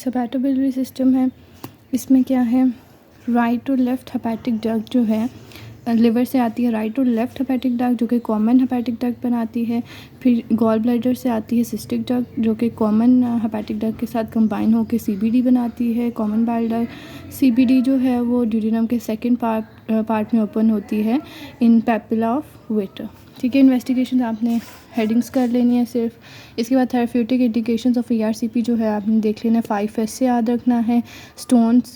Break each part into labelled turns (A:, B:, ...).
A: Hepatobiliary system है, इसमें क्या है, राइट और लेफ़्ट हेपेटिक डक्ट जो है लिवर से आती है, राइट और लेफ़्ट हेपेटिक डक्ट जो कि कॉमन हेपेटिक डक्ट बनाती है। फिर गॉल ब्लैडर से आती है सिस्टिक डक्ट जो कि कॉमन हेपेटिक डक्ट के साथ कंबाइन होकर सीबीडी बनाती है, कॉमन बाइल डक्ट। सीबीडी जो है वो ड्यूडेनम के सेकंड पार्ट में ओपन होती है इन पेपिला ऑफ विटर। ठीक है, इन्वेस्टिगेशन आपने हेडिंग्स कर लेनी है सिर्फ। इसके बाद थेरेप्यूटिक इंडिकेशंस ऑफ ईआरसीपी जो है आपने देख लेना है, 5S से याद रखना है। स्टोन्स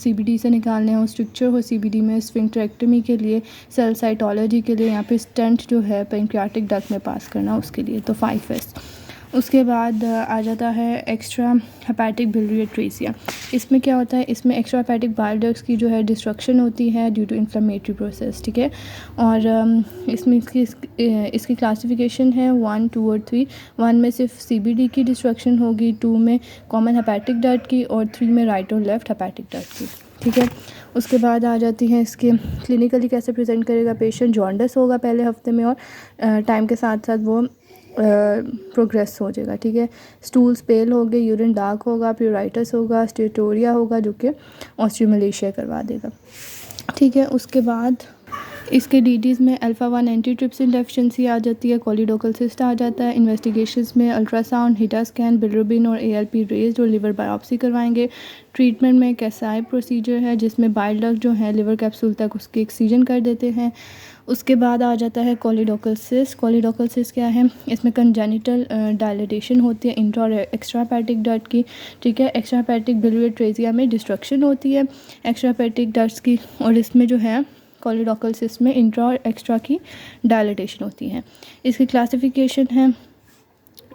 A: सीबीडी से निकालने हैं, स्ट्रक्चर हो सीबीडी में, स्फिंक्टेरेक्टमी के लिए, सेल साइटोलॉजी के लिए, यहाँ पे स्टेंट जो है पैंक्रियाटिक डक्ट में पास करना उसके लिए, तो 5S। उसके बाद आ जाता है एक्स्ट्रा हेपेटिक बिलियरी एट्रेसिया। इसमें क्या होता है, इसमें एक्स्ट्रा हेपेटिक बाइल डक्ट्स की जो है डिस्ट्रक्शन होती है ड्यू टू इन्फ्लेमेटरी प्रोसेस। ठीक है, और इसमें इसकी क्लासिफिकेशन है 1, 2 और 3। 1 में सिर्फ सीबीडी की डिस्ट्रक्शन होगी, 2 में कॉमन हेपेटिक डक्ट की और 3 में राइट और लेफ़्ट हेपेटिक डक्ट की। ठीक है, उसके बाद आ जाती हैं इसके क्लिनिकली कैसे प्रेजेंट करेगा पेशेंट। जॉन्डिस होगा पहले हफ्ते में और टाइम के साथ साथ वो प्रोग्रेस हो जाएगा। ठीक है, स्टूल्स पेल हो गए, यूरिन डार्क होगा, प्यूराइटिस होगा, स्टेटोरिया होगा जो कि ऑस्ट्रियोमलेशिया करवा देगा। ठीक है, उसके बाद इसके डीडीज़ में अल्फ़ा 1 एंटीट्रिप्सिन डेफिशिएंसी आ जाती है, कोलिडोकल सिस्ट आ जाता है। इन्वेस्टिगेशंस में अल्ट्रासाउंड, हिटा स्कैन, बिलिरुबिन और ALP रेज्ड और लिवर बायोप्सी करवाएंगे। ट्रीटमेंट में कैसाई प्रोसीजर है जिसमें बाइल डक्ट जो है लिवर कैप्सूल तक उसके एक्सीजन कर देते हैं। उसके बाद आ जाता है कोलिडोकल सिस्ट। कोलिडोकल सिस्ट क्या है, इसमें कंजेनिटल डायलिटेशन होती है इंट्रा और एक्स्ट्रा हेपेटिक डक्ट की। ठीक है, एक्स्ट्रा हेपेटिक बिलियरी एट्रेसिया में डिस्ट्रक्शन होती है एक्स्ट्रा हेपेटिक डक्ट्स की, और इसमें जो है कोलिडोकल सिस्ट में इंट्रा और एक्स्ट्रा की डायलिटेशन होती है। इसकी क्लासिफिकेशन है,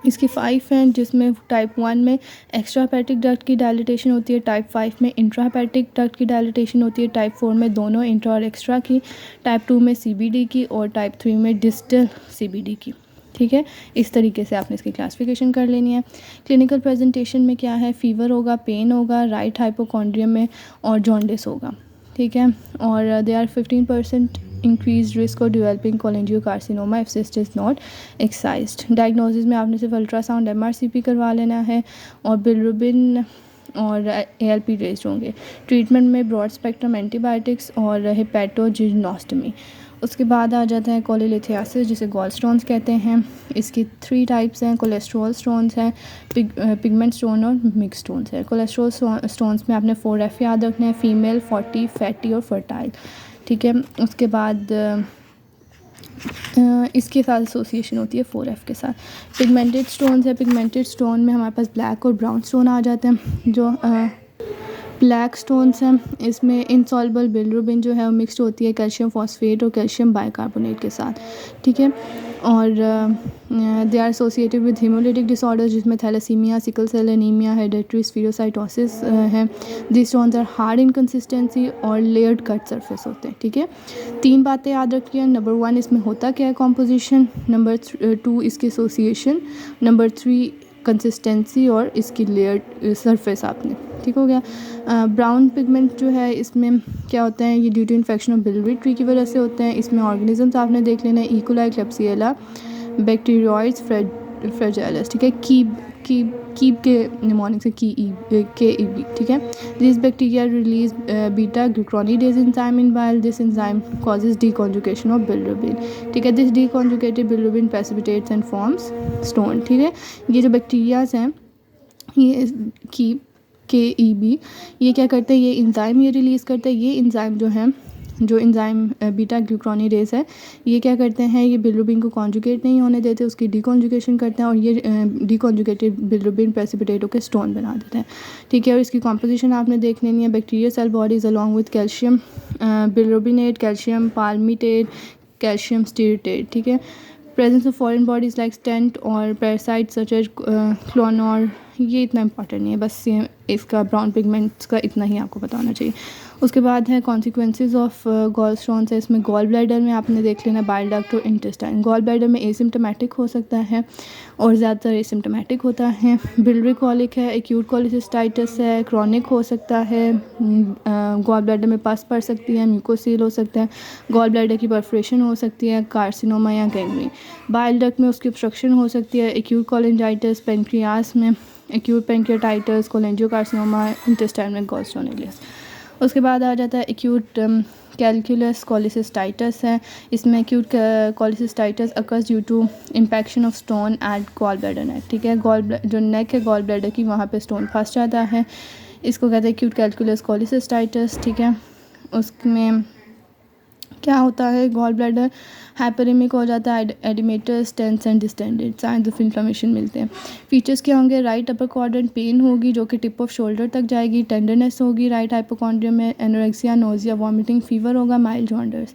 A: इसकी 5 हैं जिसमें टाइप 1 में एक्स्ट्रा हेपेटिक डक्ट की डायलिटेशन होती है, टाइप 5 में इंट्रा हेपेटिक डक्ट की डायलिटेशन होती है, टाइप 4 में दोनों इंट्रा और एक्स्ट्रा की, टाइप 2 में CBD की और टाइप 3 में डिस्टल CBD की। ठीक है, इस तरीके से आपने इसकी क्लासिफिकेशन कर लेनी है। क्लिनिकल प्रेजेंटेशन में क्या है, फीवर होगा, पेन होगा, राइट हाइपोकॉन्ड्रियम में और जॉन्डिस होगा। ठीक है, और they are 15% increase risk of developing cholangiocarcinoma if cyst is not excised. Diagnosis में आपने सिर्फ अल्ट्रासाउंड MRCP करवा लेना है और बिलिरुबिन और ALP रेज्ड होंगे। ट्रीटमेंट में ब्रॉड स्पेक्ट्रम एंटीबायोटिक्स और हेपेटोजिनोस्टमी। उसके बाद आ जाता है कोलिलिथियासिस जिसे गॉल स्टोन्स कहते हैं। इसकी 3 टाइप्स हैं, कोलेस्ट्रॉल स्टोन्स हैं, पिगमेंट स्टोन और मिक्स स्टोन्स है। कोलेस्ट्रॉल स्टोन्स में आपने 4F याद रखना है, फीमेल, 40, फैटी और फर्टाइल। ठीक है, उसके बाद इसके साथ एसोसिएशन होती है 4F के साथ। पिगमेंटेड स्टोन्स है, पिगमेंटेड स्टोन में हमारे पास ब्लैक और ब्राउन स्टोन आ जाते हैं। जो ब्लैक स्टोन्स हैं इसमें इनसॉल्युबल बिलिरुबिन जो है वो मिक्सड होती है कैल्शियम फॉस्फेट और कैल्शियम बाइकार्बोनेट के साथ। ठीक है, और they are associated with haemolytic disorder जिसमें thalassaemia, sickle cell anaemia, hereditary spherocytosis है। This stones are hard in consistency और लेयर्ड कट सरफेस होते हैं। ठीक है, 3 बातें याद रखिए। नंबर 1 इसमें होता क्या है कॉम्पोजिशन, नंबर 2 इसकी एसोसिएशन, नंबर 3 कंसिस्टेंसी और इसकी लेयर्ड सरफेस आपने। ठीक हो गया। ब्राउन पिगमेंट जो है इसमें क्या होता है, ये due to infection of biliary tree की वजह से होते हैं। इसमें ऑर्गेनिजम्स आपने देख लेना है, इकोलाई, क्लेप्सिएला, बैक्टीरियोइड्स, फ्रेजाइलस। ठीक है, कीप के निमोनिक से KEB। ठीक है, this bacteria release beta glucuronidase enzyme in bile. This enzyme causes deconjugation of bilirubin. ठीक है, this deconjugated bilirubin precipitates and forms stone. ठीक है, ये जो बैक्टीरियाज हैं ये KEB ये क्या करते हैं, ये एंजाइम ये रिलीज़ करते हैं। ये एंजाइम जो है, जो एंजाइम बीटा ग्लूकोनीडेज है, ये क्या करते हैं, ये बिलिरुबिन को कॉन्जुगेट नहीं होने देते, उसकी डीकॉन्जुगेशन करते हैं और ये डीकॉन्जुगेटेड बिलिरुबिन प्रेसिपिटेट होकर स्टोन बना देते हैं। ठीक है, और इसकी कॉम्पोजिशन आपने देख लेनी है। Bacteria cell bodies along with calcium bilirubinate, calcium palmitate, calcium stearate. ठीक है, presence of foreign bodies like stent और पैरासाइट सच एज क्लोनोर, ये इतना इंपॉर्टेंट नहीं है, बस ये इसका ब्राउन पिगमेंट्स का इतना ही आपको पता होना चाहिए। उसके बाद है कॉन्सिक्वेंसेज ऑफ गॉल स्टोन्स है। इसमें गॉल ब्लैडर में आपने देख लेना बाइल डक्ट और इंटेस्टाइन। गॉल ब्लैडर में एसिम्टोमेटिक हो सकता है और ज़्यादातर एसिम्टोमेटिक होता है। बिलियरी कॉलिक है, एक्यूट कोलिसिस्टाइटिस है, क्रॉनिक हो सकता है। गॉल ब्लैडर में पस पड़ सकती है, म्यूकोसील हो सकता है, गॉल ब्लैडर की परफोरेशन हो सकती है, कार्सिनोमा या गैंग्रीन। बाइल डक्ट में उसकी ऑब्स्ट्रक्शन हो सकती है। एक्यूट कोलिंजाइटिस, पेनक्रियास में एक्यूट पेनक्रियाटाइटिस, कोलेंजियोकार्सिनोमा कार्सिनोमा इंटेस्टाइन में गॉलस्टोन इलियस। उसके बाद आ जाता है एक्यूट कैलकुलस कोलिसिस्टाइटिस है। इसमें acute cholecystitis occurs due to impaction of stone at gall bladder neck, ठीक है। जो नेक है गॉल ब्लैडर की, वहाँ पे स्टोन फंस जाता है, इसको कहते हैं एक्यूट कैलकुलस कोलिसिस्टाइटिस, ठीक है। उसमें क्या होता है, गॉल ब्लैडर हाइपरेमिक हो जाता है, oedematous tense and distended, signs of inflammation मिलते हैं। फीचर्स क्या होंगे, राइट अपर क्वाड्रेंट पेन होगी जो कि टिप ऑफ शोल्डर तक जाएगी, टेंडरनेस होगी राइट हाइपोकॉन्ड्रियम में, एनोरेक्सिया, नोजिया, वॉमिटिंग, फीवर होगा, माइल्ड जॉन्डिस।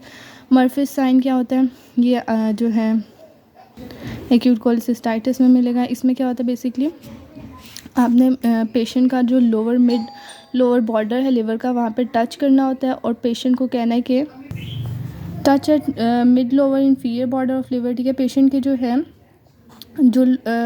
A: मर्फिस साइन क्या होता है, ये जो है एक्यूट कोलिसिस्टाइटिस में मिलेगा। इसमें क्या होता है बेसिकली, आपने पेशेंट का जो लोअर बॉर्डर है लिवर का, वहाँ पे टच करना होता है और पेशेंट को कहना है कि touch at mid lower inferior border of liver, ठीक है। पेशेंट के जो है जो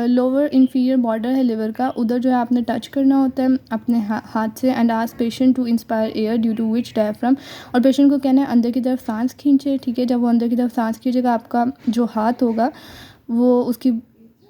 A: लोअर इन्फीरियर बॉर्डर है लिवर का, उधर जो है आपने टच करना होता है अपने हाथ से, and ask patient to inspire air due to which diaphragm, और पेशेंट को कहना है अंदर की तरफ सांस खींचे, ठीक है। जब वो अंदर की तरफ सांस खींचेगा, आपका जो हाथ होगा वो उसकी